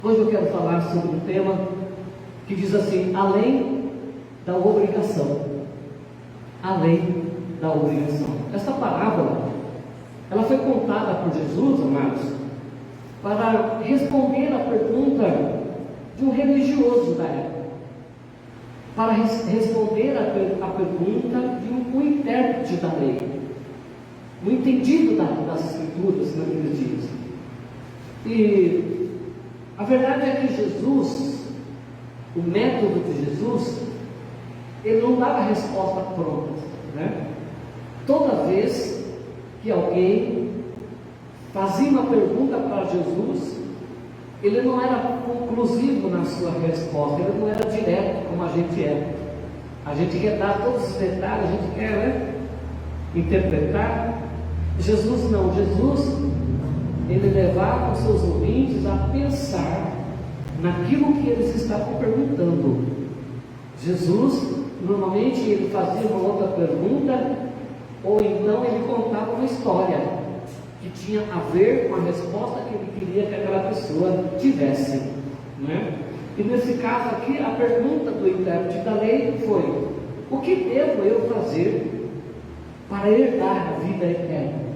Hoje eu quero falar sobre um tema que diz assim: além da obrigação. Além da obrigação. Esta parábola, ela foi contada por Jesus, amados, para responder a pergunta de um religioso da época, para responder a pergunta de um intérprete da lei, um entendido das Escrituras naqueles dias. E a verdade é que Jesus, o método de Jesus, ele não dava resposta pronta, né? Toda vez que alguém fazia uma pergunta para Jesus, ele não era conclusivo na sua resposta, ele não era direto como a gente é. A gente quer dar todos os detalhes, a gente quer, né, interpretar. Jesus não. Jesus, ele levava os seus ouvintes a pensar naquilo que eles estavam perguntando. Jesus, normalmente, ele fazia uma outra pergunta, ou então ele contava uma história que tinha a ver com a resposta que ele queria que aquela pessoa tivesse, né? E nesse caso aqui, a pergunta do intérprete da lei foi: o que devo eu fazer para herdar a vida eterna?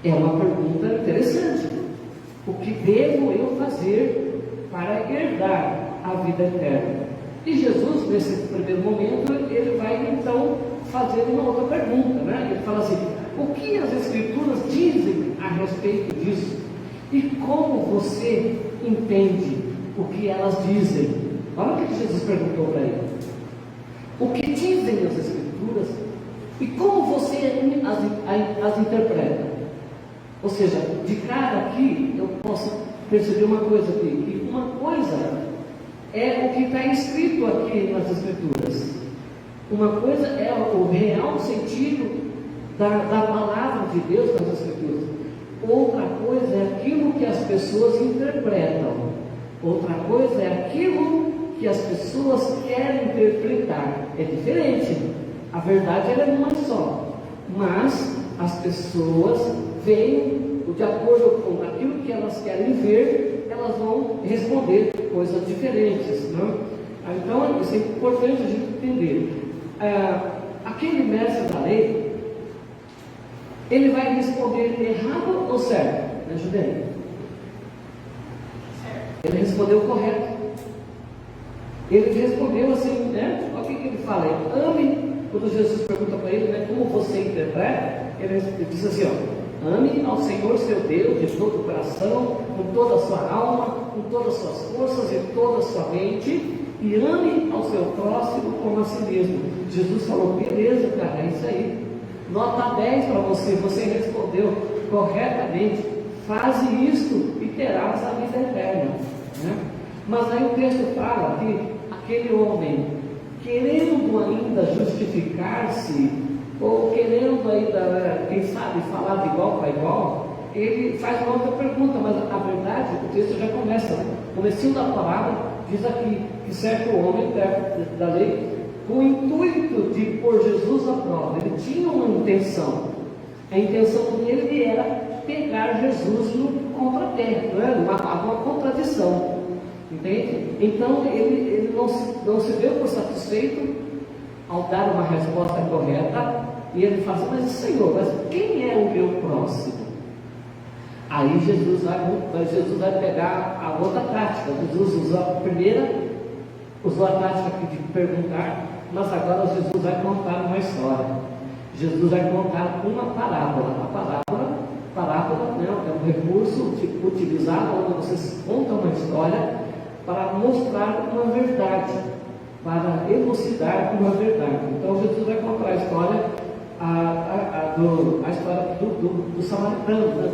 É uma pergunta interessante. O que devo eu fazer para herdar a vida eterna? E Jesus, nesse primeiro momento, ele vai então fazer uma outra pergunta, né? Ele fala assim: o que as Escrituras dizem a respeito disso? E como você entende o que elas dizem? Olha o que Jesus perguntou para ele: o que dizem as Escrituras e como você as interpreta? Ou seja, de cara aqui eu posso perceber uma coisa aqui, que uma coisa é o que está escrito aqui nas Escrituras, uma coisa é o real sentido da palavra de Deus nas Escrituras, outra coisa é aquilo que as pessoas interpretam, outra coisa é aquilo que as pessoas querem interpretar. É diferente. A verdade ela é uma só, mas as pessoas veem de acordo com aquilo que elas querem ver, elas vão responder coisas diferentes, não? Então isso é importante a gente entender. Aquele mestre da lei, ele vai responder errado ou certo? Me ajuda aí. Ele respondeu correto. Ele respondeu assim, né? Olha o que ele fala aí: ame. Quando Jesus pergunta para ele, né, como você interpreta, ele diz assim: ó, ame ao Senhor seu Deus de todo o coração, com toda a sua alma, com todas as suas forças e toda a sua mente, e ame ao seu próximo como a si mesmo. Jesus falou: beleza, cara, é isso aí. Nota 10 para você. Você respondeu corretamente. Faze isto e terás a vida eterna, né? Mas aí o texto fala que aquele homem, querendo ainda justificar-se, ou querendo ainda, quem sabe, falar de igual para igual, ele faz uma outra pergunta. Mas a verdade, o texto já começa, né? O comecinho da palavra diz aqui que certo homem da lei, com o intuito de pôr Jesus à prova, ele tinha uma intenção. A intenção dele era pegar Jesus no contrapé, uma contradição, entende? Então ele não se deu por satisfeito ao dar uma resposta correta, e ele fala assim: mas Senhor, mas quem é o meu próximo? Aí Jesus vai pegar a outra tática. Jesus usou a tática aqui de perguntar, mas agora Jesus vai contar uma história. Jesus vai contar uma parábola. A parábola, né, é um recurso utilizado quando você conta uma história para mostrar uma verdade, para elucidar uma verdade. Então Jesus vai contar a história, a história do samaritano, né,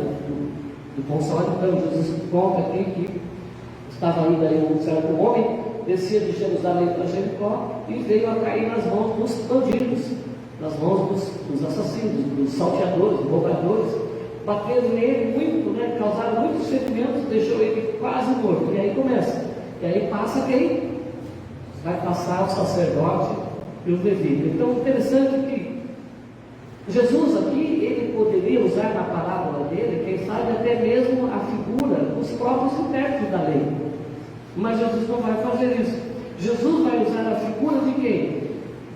do bom samaritano. Jesus conta aqui que estava indo aí um certo homem, descia de Jerusalém para Jericó e veio a cair nas mãos dos bandidos, nas mãos dos assassinos, dos salteadores, dos roubadores. Bateram nele muito, né, causaram muitos ferimentos, deixou ele quase morto. E aí começa. E aí passa quem? Vai passar o sacerdote e o levita. Então, interessante que Jesus aqui, ele poderia usar na parábola dele, quem sabe até mesmo a figura dos próprios intérpretes da lei. Mas Jesus não vai fazer isso. Jesus vai usar a figura de quem?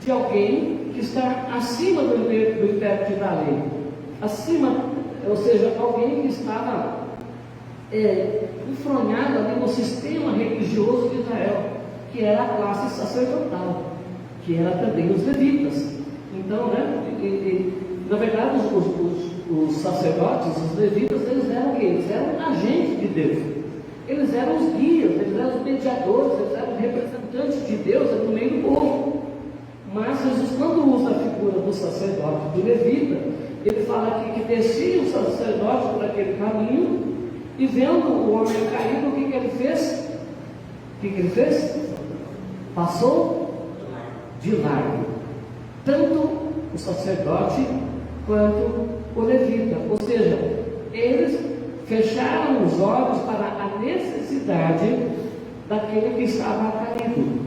De alguém que está acima do intérprete da lei. Acima, ou seja, alguém que estava enfronhado ali no sistema religioso de Israel, que era a classe sacerdotal, que era também os levitas. Então, na verdade, os sacerdotes, os levitas, eles eram o quê? Eles eram agentes de Deus. Eles eram os guias, eles eram os mediadores, eles eram os representantes de Deus no meio do povo. Mas Jesus, quando usa a figura do sacerdote, do levita, ele fala aqui que descia o sacerdote por aquele caminho, e vendo o homem caído, o que ele fez? O que ele fez? Passou de largo. Tanto o sacerdote quanto o levita. Ou seja, eles fecharam os olhos para a necessidade daquele que estava caído,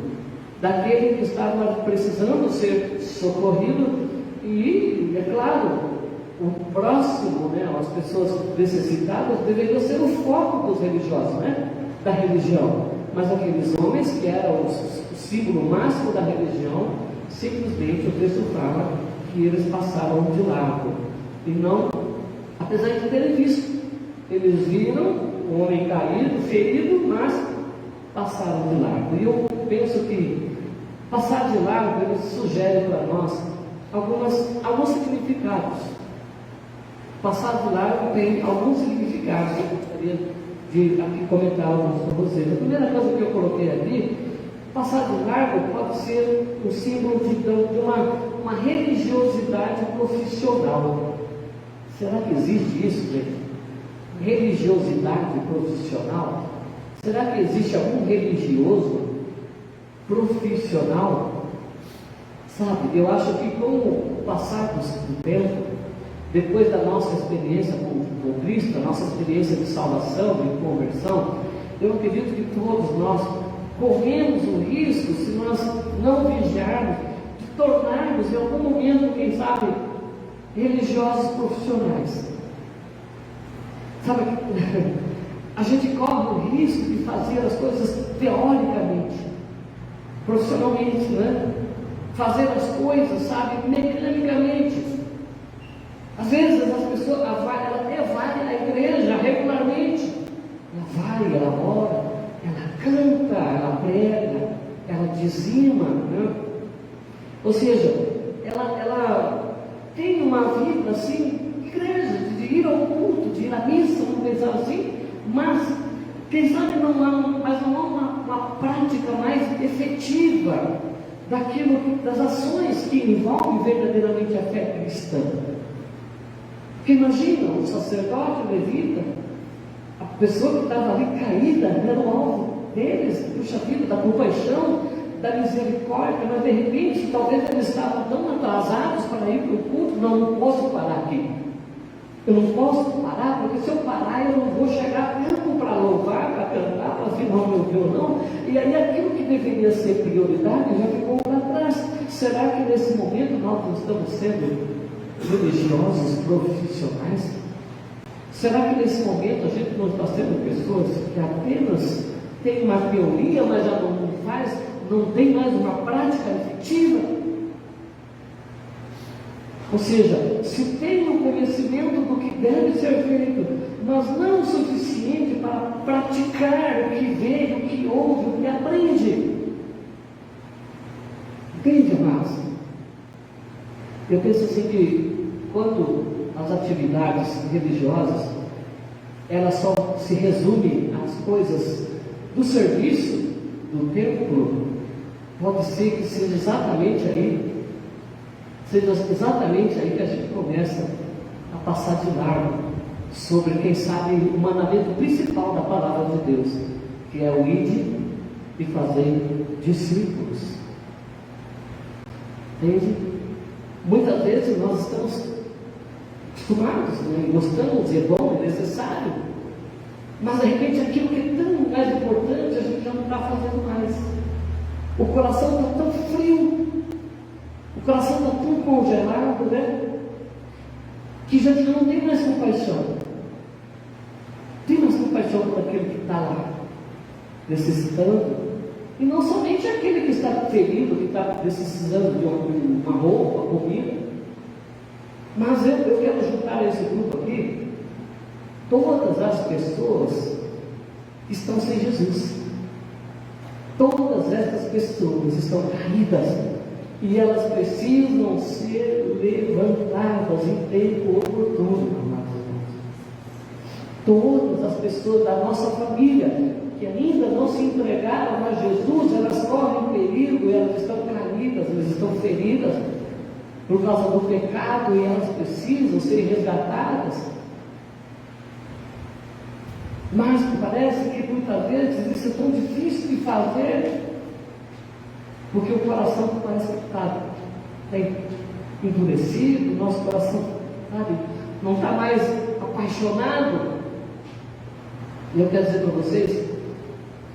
daquele que estava precisando ser socorrido. E, é claro, o próximo, as pessoas necessitadas, deveria ser o foco dos religiosos, da religião. Mas aqueles homens que eram o símbolo máximo da religião, simplesmente o texto fala que eles passaram de largo. E não, apesar de terem visto, eles viram o homem caído, ferido, mas passaram de largo. E eu penso que passar de largo, ele sugere para nós alguns significados. Passar de largo tem alguns significados que eu gostaria de aqui comentar alguns com vocês. A primeira coisa que eu coloquei aqui, passar de largo pode ser um símbolo de uma religiosidade profissional. Será que existe isso, gente? Religiosidade profissional? Será que existe algum religioso profissional? Sabe, eu acho que com o passar do tempo, depois da nossa experiência com Cristo, a nossa experiência de salvação, de conversão, eu acredito que todos nós corremos o risco, se nós não vigiarmos, de tornarmos em algum momento, quem sabe, religiosos profissionais. Sabe, a gente corre o risco de fazer as coisas teoricamente, profissionalmente, fazer as coisas, sabe, mecanicamente. Às vezes as pessoas, ela até vai à igreja regularmente, ela vai, ela ora, ela canta, ela prega, ela dizima, ou seja, ela tem uma vida assim, igreja, de ir ao culto, de ir à missa, vamos pensar assim, mas quem sabe não há uma prática mais efetiva das ações que envolvem verdadeiramente a fé cristã. Porque imagina, o sacerdote, o levita, a pessoa que estava ali caída, era o alvo deles, puxa vida, da compaixão, da misericórdia, mas de repente, talvez eles estavam tão atrasados para ir para o culto, não posso parar aqui. Eu não posso parar, porque se eu parar, eu não vou chegar a tempo para louvar, para cantar, para afinar o meu violão, e aí aquilo que deveria ser prioridade já ficou para trás. Será que nesse momento nós não estamos sendo religiosos profissionais? Será que nesse momento a gente não está sendo pessoas que apenas têm uma teoria, mas já não tem mais uma prática efetiva? Ou seja, se tem o conhecimento do que deve ser feito, mas não o suficiente para praticar o que vê, o que ouve, o que aprende. Entende, amados? Eu penso assim que quando as atividades religiosas, elas só se resumem às coisas do serviço, do templo, pode ser que seja exatamente aí que a gente começa a passar de largo sobre, quem sabe, o mandamento principal da palavra de Deus, que é o ide e fazer discípulos. Entende? Muitas vezes nós estamos acostumados, gostamos, é bom, é necessário, mas de repente aquilo que é tão mais importante a gente já não está fazendo mais. O coração está tão frio, o coração está tão congelado, que já não tem mais compaixão. Tem mais compaixão por aquele que está lá. necessitando. E não somente aquele que está ferido, que está precisando de uma roupa, comida. Mas eu quero juntar esse grupo aqui, todas as pessoas que estão sem Jesus. Todas essas pessoas estão caídas e elas precisam ser levantadas em tempo oportuno, amados irmãos. Todas as pessoas da nossa família que ainda não se entregaram a Jesus, elas correm perigo, elas estão caídas, elas estão feridas por causa do pecado e elas precisam ser resgatadas. Mas parece que muitas vezes isso é tão difícil de fazer, porque o coração parece que está endurecido, nosso coração, sabe, não está mais apaixonado. E eu quero dizer para vocês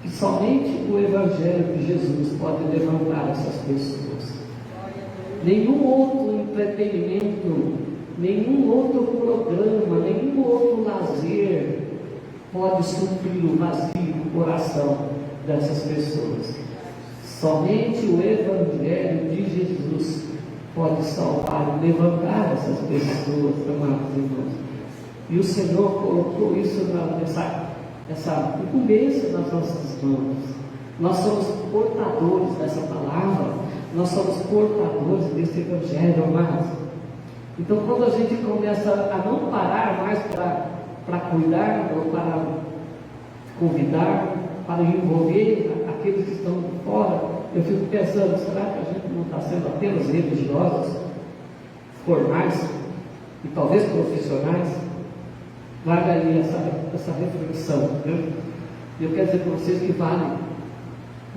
que somente o Evangelho de Jesus pode levantar essas pessoas. Nenhum outro entretenimento, nenhum outro programa, nenhum outro lazer pode suprir o vazio do coração dessas pessoas. Somente o Evangelho de Jesus pode salvar e levantar essas pessoas, amados irmãos. E o Senhor colocou isso essa incumbência nas nossas mãos. Nós somos portadores dessa palavra, nós somos portadores desse Evangelho, amados. Então, quando a gente começa a não parar mais para cuidar, ou para convidar, para envolver aqueles que estão fora, eu fico pensando, será que a gente não está sendo apenas religiosos, formais e talvez profissionais? Vale aí essa reflexão, viu? Eu quero dizer para vocês que vale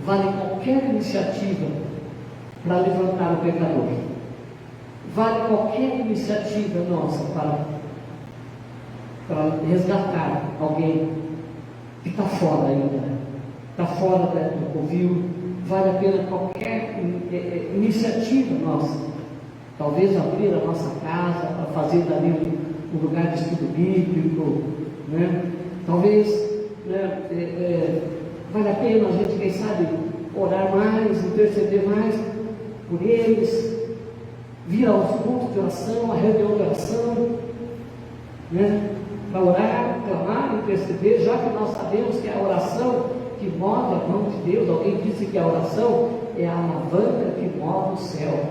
qualquer iniciativa para levantar o pecador, vale qualquer iniciativa nossa para resgatar alguém que está fora ainda, está fora do covil. Vale a pena qualquer iniciativa nossa, talvez abrir a nossa casa para fazer dali um lugar de estudo bíblico, né? Talvez, né, vale a pena a gente, quem sabe, orar mais, interceder mais por eles, vir aos cultos de oração, a reunião de oração, né? Para orar, clamar, interceder, já que nós sabemos que é a oração que move a mão de Deus. Alguém disse que a oração é a alavanca que move o céu,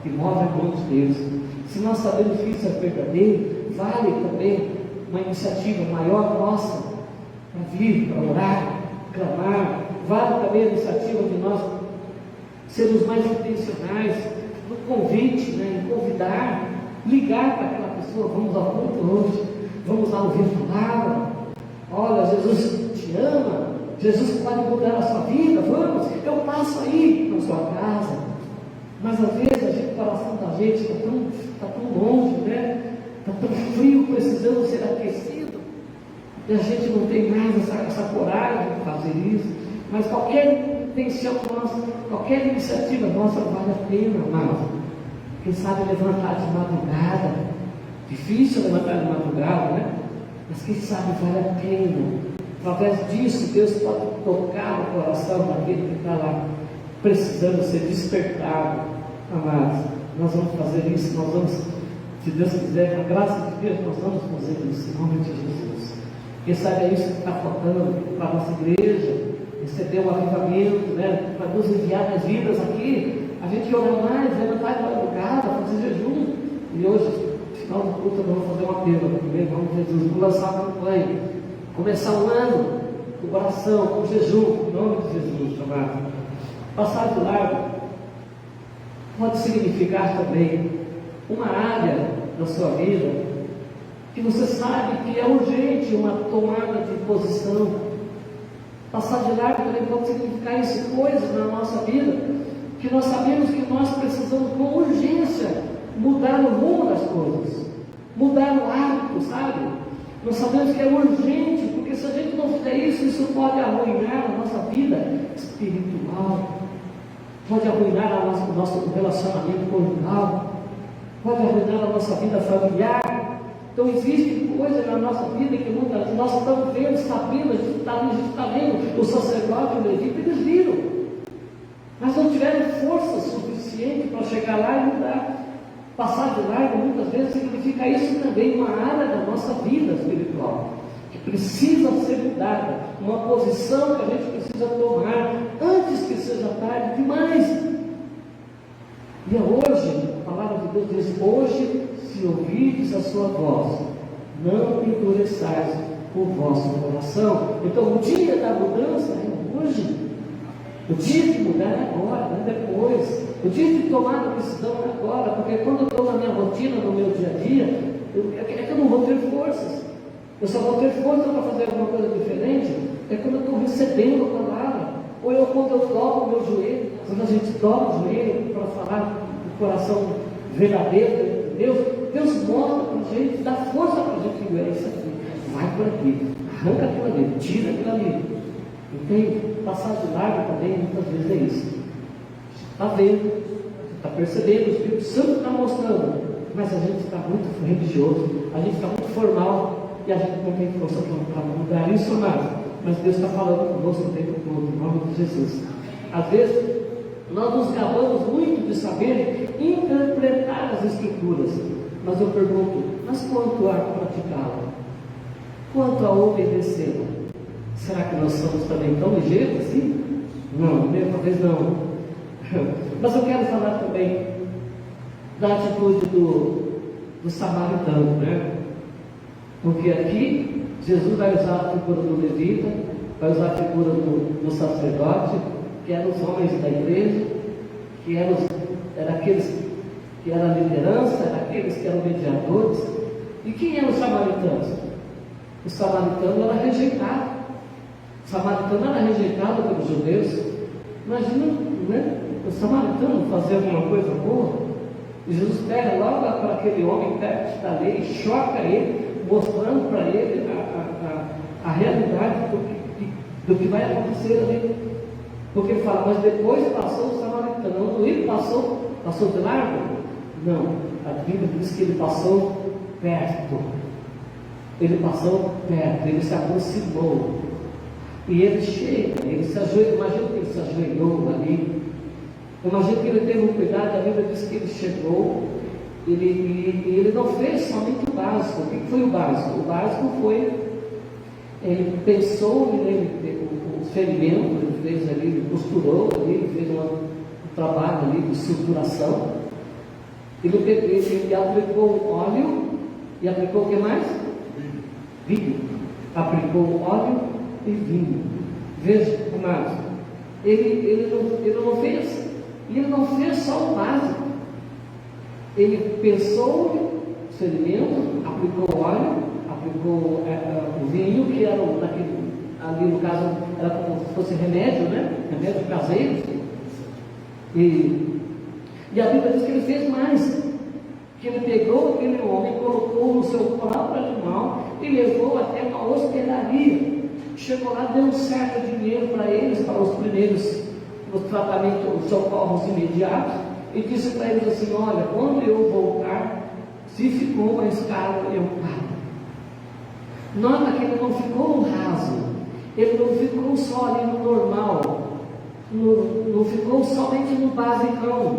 que move a mão de Deus. Se nós sabemos que isso é verdadeiro, vale também uma iniciativa maior nossa para vir, para orar, clamar. Vale também a iniciativa de nós sermos mais intencionais no convite, né, em convidar, ligar para aquela pessoa: vamos ao culto hoje, vamos lá ouvir a palavra. Olha, Jesus te ama, Jesus pode mudar a sua vida, vamos, eu passo aí na sua casa. Mas às vezes o coração da gente está tão longe, né? Está tão frio, precisando ser aquecido, e a gente não tem mais essa coragem de fazer isso. Mas qualquer intenção nossa, qualquer iniciativa nossa vale a pena, amado. Quem sabe levantar de madrugada, difícil levantar de madrugada, né? Mas quem sabe vale a pena. Através disso, Deus pode tocar o coração daquele que está lá, precisando ser despertado, amados. Nós vamos fazer isso, nós vamos, se Deus quiser, com a graça de Deus, nós vamos fazer isso, em nome de Jesus. Quem sabe é isso que está faltando para a nossa igreja, receber um avivamento, né? Para nos enviar nas vidas aqui, a gente orar mais, levantar de madrugada, fazer jejum. E hoje, no final do culto, nós vamos fazer uma apelo, em nome de Jesus, vamos lançar uma campanha, começar o ano com oração, com jejum, em nome de Jesus, amado. Passar de largo pode significar também uma área da sua vida que você sabe que é urgente uma tomada de posição. Passar de largo também pode significar isso, coisas na nossa vida que nós sabemos que nós precisamos com urgência mudar o rumo das coisas, mudar o hábito, sabe? Nós sabemos que é urgente, porque se a gente não fizer isso, isso pode arruinar a nossa vida espiritual, pode arruinar o nosso relacionamento conjugal, pode arruinar a nossa vida familiar, Então existem coisas na nossa vida que muitas nós estamos vendo, sabendo, a gente está vendo, o sacerdote, o levita, eles viram, mas não tiveram força suficiente para chegar lá e mudar. Passar de largo muitas vezes significa isso também, uma área da nossa vida espiritual, que precisa ser mudada, uma posição que a gente precisa tomar antes que seja tarde demais. E hoje, a palavra de Deus diz: hoje, se ouvides a sua voz, não endureçais o vosso coração. Então o dia da mudança é hoje. O dia de mudar é agora, não é depois. O dia de tomar a decisão é agora, porque quando eu estou na minha rotina, no meu dia a dia, é que eu não vou ter forças. Eu só vou ter força para fazer alguma coisa diferente é quando eu estou recebendo a palavra, ou quando eu dobro o meu joelho. Quando a gente dobra o joelho para falar do coração verdadeiro de Deus, Deus mostra para a gente, dá força para a gente, é isso aqui, vai por aqui, arranca aquilo ali, tira aquilo ali. Entende? Passar de largo também muitas vezes é isso. Está vendo, está percebendo, o Espírito Santo está mostrando, mas a gente está muito religioso, a gente está muito formal e a gente não tem força para mudar isso nada. Mas Deus está falando conosco o tempo todo, em nome de Jesus. Às vezes nós nos gabamos muito de saber interpretar as Escrituras, mas eu pergunto: mas quanto a praticá-la? Quanto a obedecê-la? Será que nós somos também tão ligeiros assim? Não, talvez não. Mas eu quero falar também da atitude do samaritano, né? Porque aqui Jesus vai usar a figura do levita, vai usar a figura do sacerdote, que eram os homens da igreja, que eram aqueles que eram a liderança, eram aqueles que eram mediadores. E quem eram os samaritanos? O samaritano era rejeitado. O samaritano era rejeitado pelos judeus. Imagina, né? O samaritano fazer alguma coisa boa, e Jesus pega logo para aquele homem perto da lei, choca ele, mostrando para ele a realidade do que vai acontecer ali. Porque ele fala: mas depois passou o samaritano. Não, ele passou de largo? Não, a Bíblia diz que ele passou perto. Ele passou perto, ele se aproximou. E ele chega, ele se ajoelhou. Imagina que ele se ajoelhou ali. Imagina que ele teve um cuidado. A Bíblia diz que ele chegou, ele não fez somente o básico. O que foi o básico? O básico foi, ele pensou o ferimento, ele fez ali, ele costurou ali, ele fez um trabalho ali de suturação. Ele aplicou óleo, e aplicou o que mais? Vinho. Aplicou óleo e vinho. Veja, amados, ele não fez, e ele não fez só o básico. Ele pensou o ferimento, aplicou óleo, aplicou o vinho, que era ali no caso, era como se fosse remédio, né? Remédio caseiro. E a Bíblia diz que ele fez mais, que ele pegou aquele homem, colocou no seu próprio animal e levou até uma hospedaria. Chegou lá, deu um certo dinheiro para eles, para os primeiros, no tratamento, os socorros imediatos, e disse para eles assim: olha, quando eu voltar, se ficou mais caro, eu pago. Nota que ele não ficou no raso, ele não ficou só ali no normal, não ficou somente no basicão,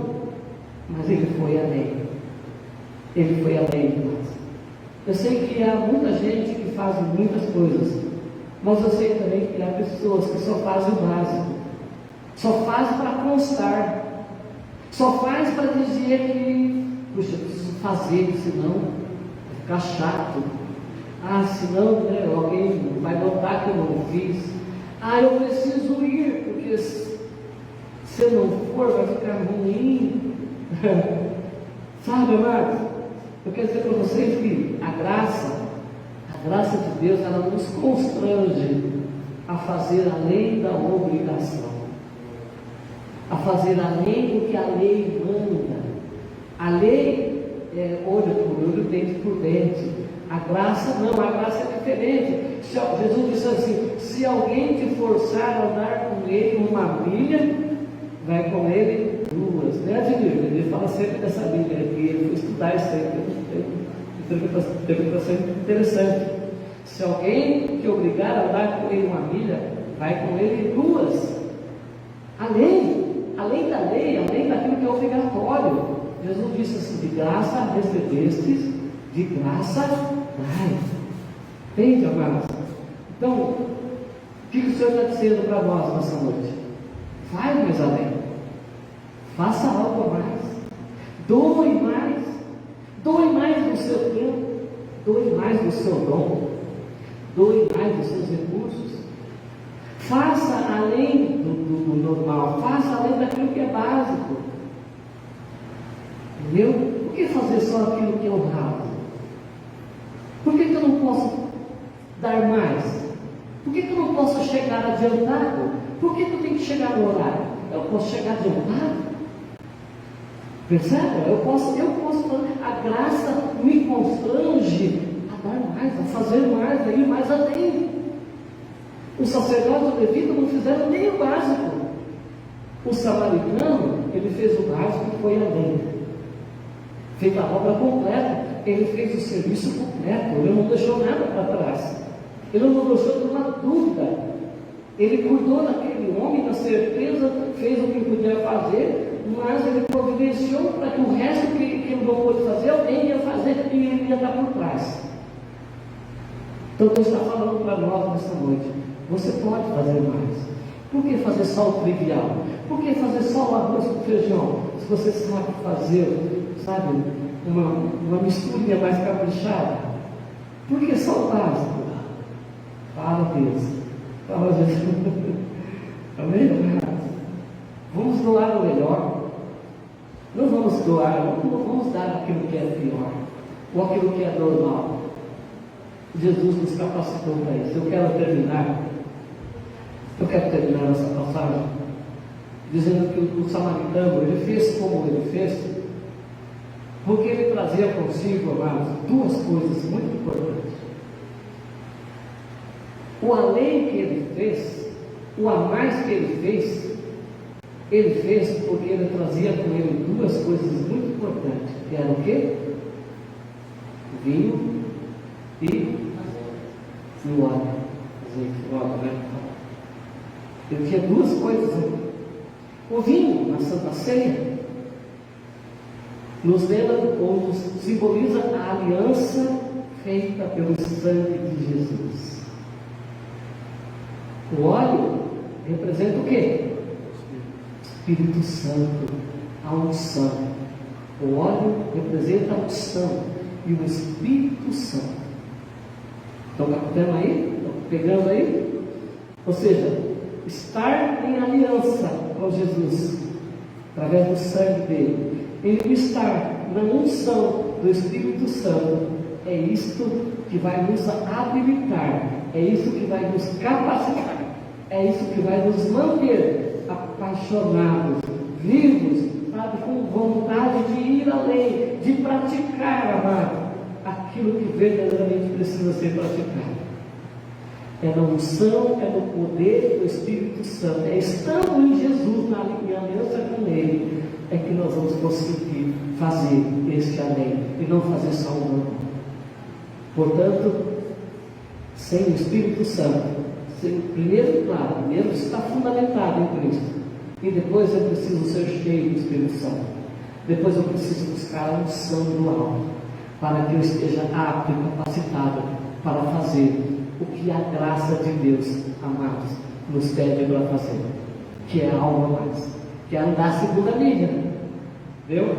mas ele foi além. Ele foi além de nós. Eu sei que há muita gente que faz muitas coisas, mas eu sei também que há pessoas que só fazem o básico, só fazem para constar, só faz para dizer que, puxa, eu preciso fazer, senão vai ficar chato. Senão, né, alguém vai notar que eu não fiz. Eu preciso ir, porque se eu não for, vai ficar ruim. Sabe, amados? Eu quero dizer para vocês que a graça de Deus, ela nos constrange a fazer além da obrigação, a fazer além do que a lei manda. A lei é olho por olho, dente por dente. A graça não, a graça é diferente. Jesus disse assim: se alguém te forçar a andar com ele uma milha, vai com ele duas. Né, Adilir? Ele fala sempre dessa Bíblia aqui, ele foi estudar isso aí, ele interpretação interessante. Se alguém te obrigar a andar com ele 1 milha, vai com ele 2. Além da lei, além daquilo que é obrigatório. Jesus disse assim: de graça recebestes, de graça dai. Entende, amados? Então, o que o Senhor está dizendo para nós nessa noite? Vai mais além. Faça algo a mais. Doe mais. Doe mais do seu tempo. Doe mais do seu dom. Doe mais dos seus recursos. Faça além do normal. Faça além daquilo que é básico. Entendeu? Por que fazer só aquilo que é honrado? Por que eu não posso dar mais? Por que eu não posso chegar adiantado? Por que eu tenho que chegar no horário? Eu posso chegar adiantado? Percebe? Eu posso, a graça me constrange a dar mais, a fazer mais, a ir mais além. Os sacerdotes e o levita não fizeram nem o básico. O samaritano, ele fez o básico e foi além. Fez a obra completa. Ele fez o serviço completo. Ele não deixou nada para trás. Ele não deixou nenhuma dúvida. Ele cuidou daquele homem, na certeza, fez o que podia fazer, mas ele providenciou para que o resto que ele não pôde fazer, alguém ia fazer e ele ia estar por trás. Então Deus está falando para nós nessa noite: você pode fazer mais. Por que fazer só o trivial? Por que fazer só o arroz com feijão? Se você sabe fazer, sabe, uma misturinha mais caprichada. Por que só o básico? Fala, Deus. Fala, Jesus. Amém? Vamos doar o melhor. Não vamos doar, não vamos dar aquilo que é pior, ou aquilo que é normal. Jesus nos capacitou para isso. Eu quero terminar essa passagem dizendo que o samaritano, ele fez como ele fez, porque ele trazia consigo, amados, 2 coisas muito importantes. O além que ele fez, o a mais que ele fez porque ele trazia com ele 2 coisas muito importantes, que eram o quê? Vinho e o óleo. Né? Ele tinha 2 coisas aqui. O vinho, na Santa Ceia, nos lembra ou nos simboliza a aliança feita pelo sangue de Jesus. O óleo representa o quê? Espírito Santo, a unção. O óleo representa a unção e o Espírito Santo. Estão captando aí? Estão pegando aí? Ou seja, estar em aliança com Jesus, através do sangue dele, ele estar na unção do Espírito Santo, é isto que vai nos habilitar, é isso que vai nos capacitar, é isso que vai nos manter apaixonados, vivos, sabe, com vontade de ir além, de praticar, amado, aquilo que verdadeiramente precisa ser praticado. É na unção, é no poder do Espírito Santo, é estando em Jesus, na aliança com Ele, é que nós vamos conseguir fazer este além, e não fazer só o normal. Portanto, sem o Espírito Santo, primeiro está fundamentado em Cristo, e depois eu preciso ser cheio do Espírito Santo, depois eu preciso buscar a unção do alto, para que eu esteja apto e capacitado para fazer o que a graça de Deus, amados, nos pede para fazer, que é algo a mais, que é andar segundo a milha. Entendeu?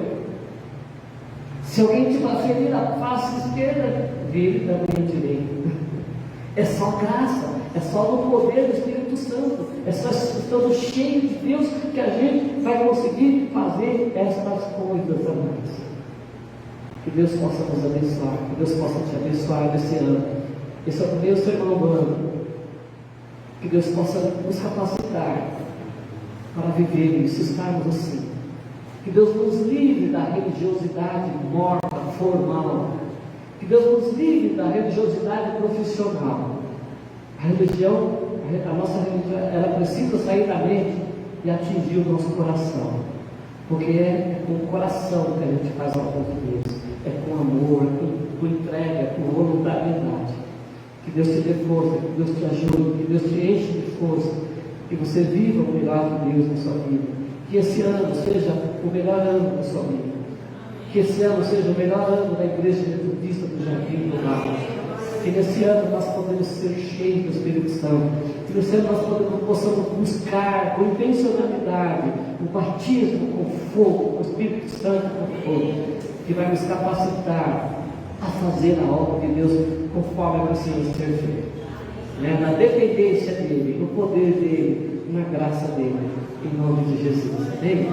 Se alguém te bater, vira a face esquerda, vire também a direita. É só graça, é só no poder do Espírito Santo, é só estando cheio de Deus que a gente vai conseguir fazer estas coisas, amados. Que Deus possa nos abençoar, que Deus possa te abençoar nesse ano. Esse é o primeiro sermão do ano. Que Deus possa nos capacitar para viver isso, estarmos assim. Que Deus nos livre da religiosidade morta, formal. Que Deus nos livre da religiosidade profissional. A religião, a nossa religião, ela precisa sair da mente e atingir o nosso coração. Porque é com o coração que a gente faz a obra de Deus. é com amor, é com entrega, é com voluntariedade. Que Deus te dê força, que Deus te ajude, que Deus te enche de força, que você viva o melhor de Deus na sua vida. Que esse ano seja o melhor ano da sua vida. Que esse ano seja o melhor ano da Igreja Metodista do Jardim do Lago. Que nesse ano nós podemos ser cheios do Espírito Santo. Que nesse ano nós possamos buscar com intencionalidade o batismo com fogo, com o Espírito Santo com fogo, que vai nos capacitar a fazer a obra de Deus conforme a consciência perfeita, na dependência dEle, no poder dEle, na graça dEle, em nome de Jesus. Amém?